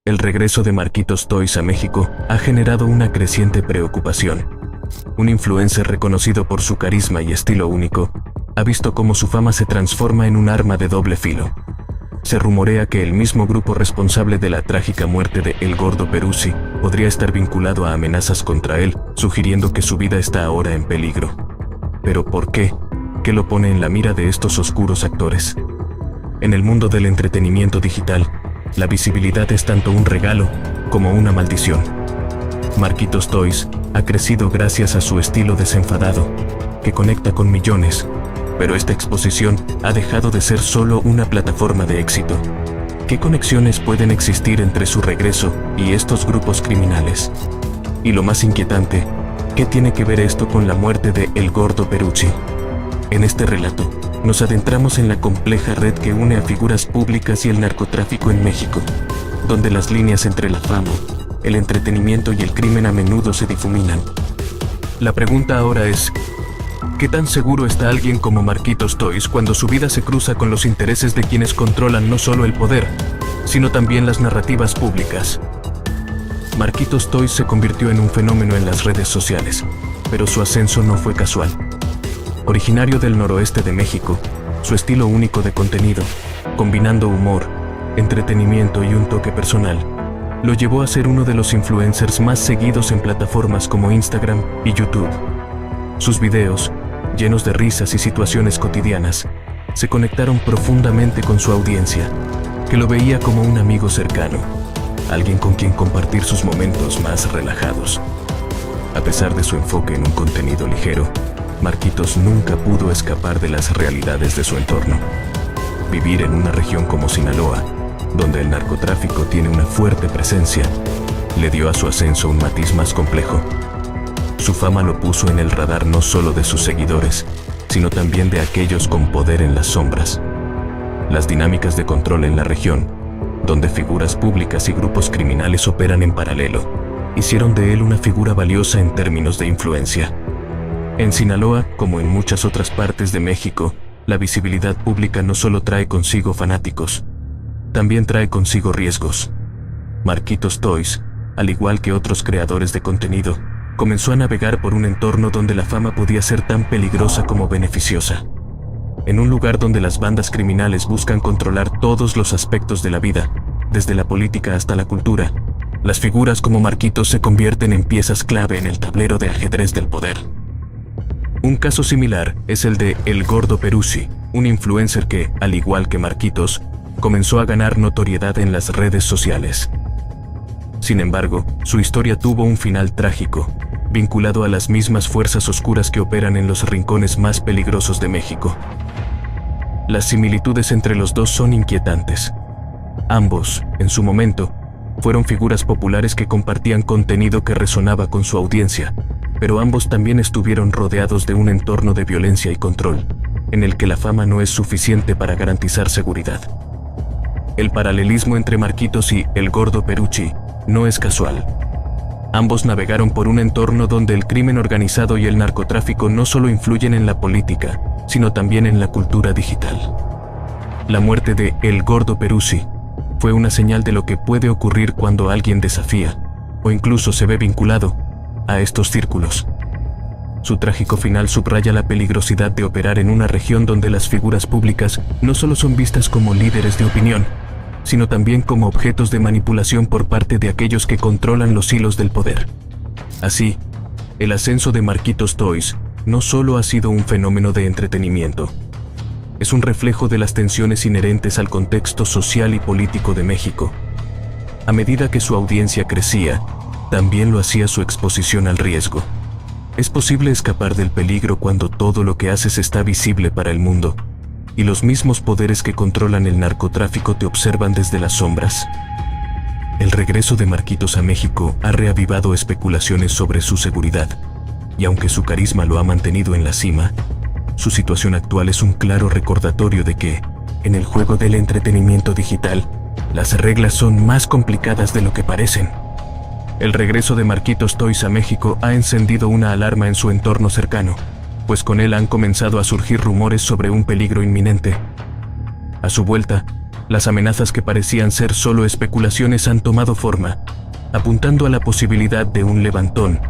El regreso de Marquitos Toys a México ha generado una creciente preocupación. Un influencer reconocido por su carisma y estilo único ha visto cómo su fama se transforma en un arma de doble filo. Se rumorea que el mismo grupo responsable de la trágica muerte de El Gordo Peruzzi podría estar vinculado a amenazas contra él, sugiriendo que su vida está ahora en peligro. ¿Pero por qué? ¿Qué lo pone en la mira de estos oscuros actores? En el mundo del entretenimiento digital, la visibilidad es tanto un regalo como una maldición. Marquitos Toys ha crecido gracias a su estilo desenfadado, que conecta con millones, pero esta exposición ha dejado de ser solo una plataforma de éxito. ¿Qué conexiones pueden existir entre su regreso y estos grupos criminales? Y lo más inquietante, ¿qué tiene que ver esto con la muerte de El Gordo Peruzzi? En este relato, nos adentramos en la compleja red que une a figuras públicas y el narcotráfico en México, donde las líneas entre la fama, el entretenimiento y el crimen a menudo se difuminan. La pregunta ahora es, ¿qué tan seguro está alguien como Marquitos Toys cuando su vida se cruza con los intereses de quienes controlan no solo el poder, sino también las narrativas públicas? Marquitos Toys se convirtió en un fenómeno en las redes sociales, pero su ascenso no fue casual. Originario del noroeste de México, su estilo único de contenido, combinando humor, entretenimiento y un toque personal, lo llevó a ser uno de los influencers más seguidos en plataformas como Instagram y YouTube. Sus videos, llenos de risas y situaciones cotidianas, se conectaron profundamente con su audiencia, que lo veía como un amigo cercano, alguien con quien compartir sus momentos más relajados. A pesar de su enfoque en un contenido ligero, Marquitos nunca pudo escapar de las realidades de su entorno. Vivir en una región como Sinaloa, donde el narcotráfico tiene una fuerte presencia, le dio a su ascenso un matiz más complejo. Su fama lo puso en el radar no solo de sus seguidores, sino también de aquellos con poder en las sombras. Las dinámicas de control en la región, donde figuras públicas y grupos criminales operan en paralelo, hicieron de él una figura valiosa en términos de influencia. En Sinaloa, como en muchas otras partes de México, la visibilidad pública no solo trae consigo fanáticos, también trae consigo riesgos. Marquitos Toys, al igual que otros creadores de contenido, comenzó a navegar por un entorno donde la fama podía ser tan peligrosa como beneficiosa. En un lugar donde las bandas criminales buscan controlar todos los aspectos de la vida, desde la política hasta la cultura, las figuras como Marquitos se convierten en piezas clave en el tablero de ajedrez del poder. Un caso similar es el de El Gordo Peruzzi, un influencer que, al igual que Marquitos, comenzó a ganar notoriedad en las redes sociales. Sin embargo, su historia tuvo un final trágico, vinculado a las mismas fuerzas oscuras que operan en los rincones más peligrosos de México. Las similitudes entre los dos son inquietantes. Ambos, en su momento, fueron figuras populares que compartían contenido que resonaba con su audiencia, pero ambos también estuvieron rodeados de un entorno de violencia y control, en el que la fama no es suficiente para garantizar seguridad. El paralelismo entre Marquitos y El Gordo Peruzzi no es casual. Ambos navegaron por un entorno donde el crimen organizado y el narcotráfico no solo influyen en la política, sino también en la cultura digital. La muerte de El Gordo Peruzzi fue una señal de lo que puede ocurrir cuando alguien desafía, o incluso se ve vinculado, a estos círculos. Su trágico final subraya la peligrosidad de operar en una región donde las figuras públicas no solo son vistas como líderes de opinión, sino también como objetos de manipulación por parte de aquellos que controlan los hilos del poder. Así, el ascenso de Marquitos Toys no solo ha sido un fenómeno de entretenimiento, es un reflejo de las tensiones inherentes al contexto social y político de México. A medida que su audiencia crecía, también lo hacía su exposición al riesgo. Es posible escapar del peligro cuando todo lo que haces está visible para el mundo, y los mismos poderes que controlan el narcotráfico te observan desde las sombras. El regreso de Marquitos a México ha reavivado especulaciones sobre su seguridad, y aunque su carisma lo ha mantenido en la cima, su situación actual es un claro recordatorio de que, en el juego del entretenimiento digital, las reglas son más complicadas de lo que parecen. El regreso de Marquitos Toys a México ha encendido una alarma en su entorno cercano, pues con él han comenzado a surgir rumores sobre un peligro inminente. A su vuelta, Las amenazas que parecían ser solo especulaciones han tomado forma, apuntando a la posibilidad de un levantón,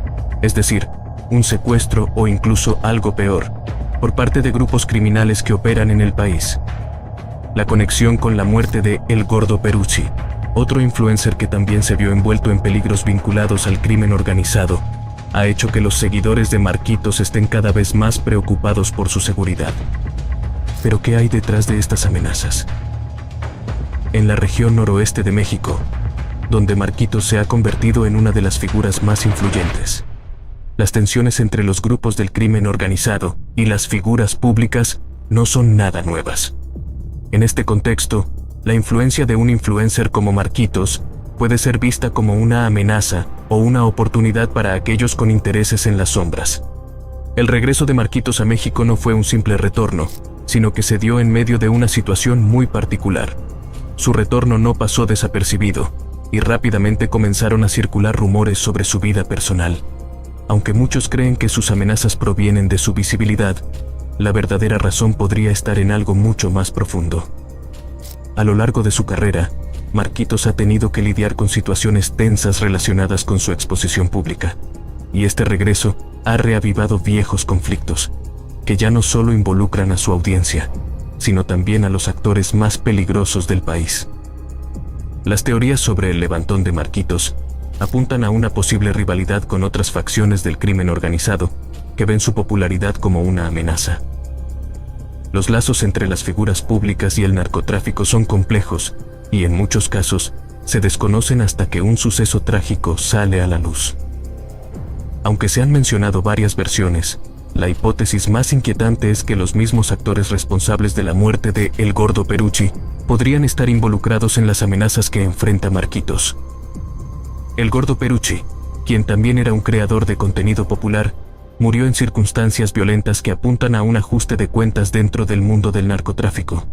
es decir, un secuestro o incluso algo peor, por parte de grupos criminales que operan en el país. La conexión con la muerte de El Gordo Perucci, otro influencer que también se vio envuelto en peligros vinculados al crimen organizado, ha hecho que los seguidores de Marquitos estén cada vez más preocupados por su seguridad. ¿Pero qué hay detrás de estas amenazas? En la región noroeste de México, donde Marquitos se ha convertido en una de las figuras más influyentes, las tensiones entre los grupos del crimen organizado y las figuras públicas no son nada nuevas. En este contexto, la influencia de un influencer como Marquitos puede ser vista como una amenaza o una oportunidad para aquellos con intereses en las sombras. El regreso de Marquitos a México no fue un simple retorno, sino que se dio en medio de una situación muy particular. Su retorno no pasó desapercibido, y rápidamente comenzaron a circular rumores sobre su vida personal. Aunque muchos creen que sus amenazas provienen de su visibilidad, la verdadera razón podría estar en algo mucho más profundo. A lo largo de su carrera, Marquitos ha tenido que lidiar con situaciones tensas relacionadas con su exposición pública, y este regreso ha reavivado viejos conflictos, que ya no solo involucran a su audiencia, sino también a los actores más peligrosos del país. Las teorías sobre el levantón de Marquitos apuntan a una posible rivalidad con otras facciones del crimen organizado, que ven su popularidad como una amenaza. Los lazos entre las figuras públicas y el narcotráfico son complejos, y en muchos casos, se desconocen hasta que un suceso trágico sale a la luz. Aunque se han mencionado varias versiones, la hipótesis más inquietante es que los mismos actores responsables de la muerte de El Gordo Perucci podrían estar involucrados en las amenazas que enfrenta Marquitos. El Gordo Perucci, quien también era un creador de contenido popular, murió en circunstancias violentas que apuntan a un ajuste de cuentas dentro del mundo del narcotráfico.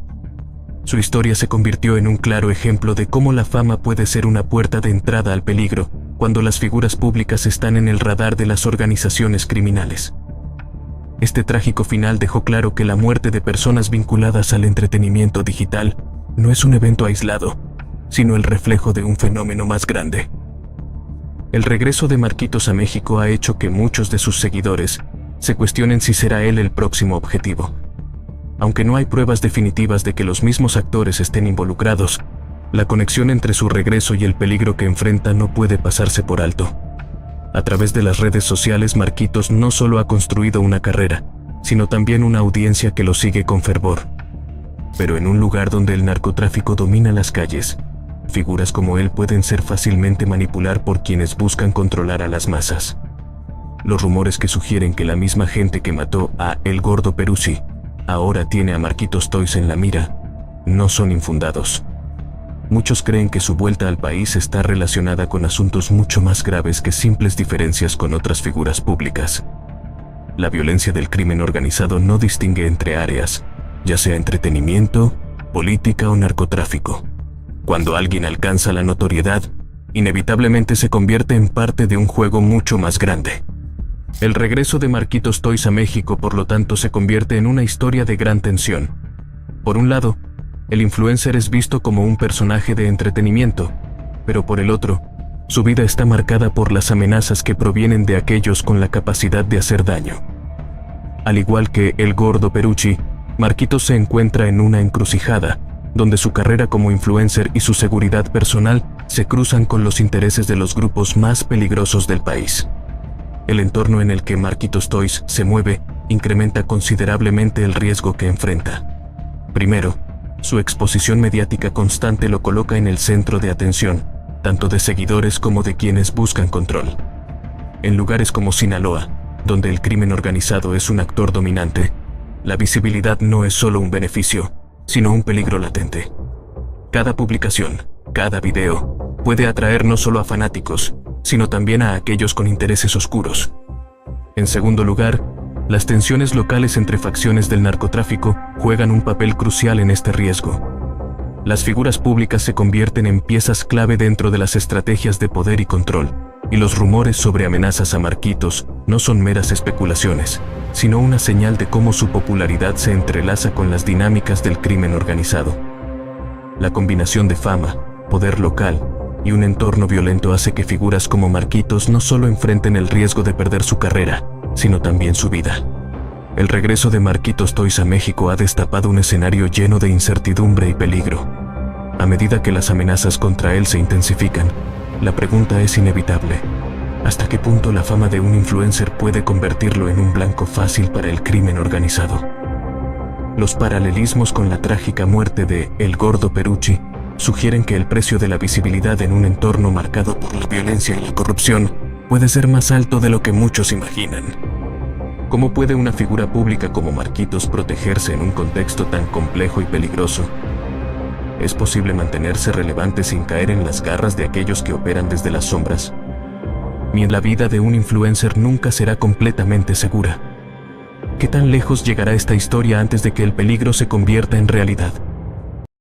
Su historia se convirtió en un claro ejemplo de cómo la fama puede ser una puerta de entrada al peligro cuando las figuras públicas están en el radar de las organizaciones criminales. Este trágico final dejó claro que la muerte de personas vinculadas al entretenimiento digital no es un evento aislado, sino el reflejo de un fenómeno más grande. El regreso de Marquitos a México ha hecho que muchos de sus seguidores se cuestionen si será él el próximo objetivo. Aunque no hay pruebas definitivas de que los mismos actores estén involucrados, la conexión entre su regreso y el peligro que enfrenta no puede pasarse por alto. A través de las redes sociales, Marquitos no solo ha construido una carrera, sino también una audiencia que lo sigue con fervor. Pero en un lugar donde el narcotráfico domina las calles, figuras como él pueden ser fácilmente manipular por quienes buscan controlar a las masas. Los rumores que sugieren que la misma gente que mató a El Gordo Perucci ahora tiene a Marquitos Toys en la mira, no son infundados. Muchos creen que su vuelta al país está relacionada con asuntos mucho más graves que simples diferencias con otras figuras públicas. La violencia del crimen organizado no distingue entre áreas, ya sea entretenimiento, política o narcotráfico. Cuando alguien alcanza la notoriedad, inevitablemente se convierte en parte de un juego mucho más grande. El regreso de Marquitos Toys a México, por lo tanto, se convierte en una historia de gran tensión. Por un lado, el influencer es visto como un personaje de entretenimiento, pero por el otro, su vida está marcada por las amenazas que provienen de aquellos con la capacidad de hacer daño. Al igual que El Gordo Perucci, Marquitos se encuentra en una encrucijada, donde su carrera como influencer y su seguridad personal se cruzan con los intereses de los grupos más peligrosos del país. El entorno en el que Marquitos Toys se mueve incrementa considerablemente el riesgo que enfrenta. Primero, su exposición mediática constante lo coloca en el centro de atención, tanto de seguidores como de quienes buscan control. En lugares como Sinaloa, donde el crimen organizado es un actor dominante, la visibilidad no es solo un beneficio, sino un peligro latente. Cada publicación, cada video, puede atraer no solo a fanáticos, sino también a aquellos con intereses oscuros. En segundo lugar, las tensiones locales entre facciones del narcotráfico juegan un papel crucial en este riesgo. Las figuras públicas se convierten en piezas clave dentro de las estrategias de poder y control, y los rumores sobre amenazas a Marquitos no son meras especulaciones, sino una señal de cómo su popularidad se entrelaza con las dinámicas del crimen organizado. La combinación de fama, poder local y un entorno violento hace que figuras como Marquitos no solo enfrenten el riesgo de perder su carrera, sino también su vida. El regreso de Marquitos Toys a México ha destapado un escenario lleno de incertidumbre y peligro. A medida que las amenazas contra él se intensifican, la pregunta es inevitable: ¿hasta qué punto la fama de un influencer puede convertirlo en un blanco fácil para el crimen organizado? Los paralelismos con la trágica muerte de El Gordo Perucci sugieren que el precio de la visibilidad en un entorno marcado por la violencia y la corrupción puede ser más alto de lo que muchos imaginan. ¿Cómo puede una figura pública como Marquitos protegerse en un contexto tan complejo y peligroso? ¿Es posible mantenerse relevante sin caer en las garras de aquellos que operan desde las sombras? La vida de un influencer nunca será completamente segura. ¿Qué tan lejos llegará esta historia antes de que el peligro se convierta en realidad?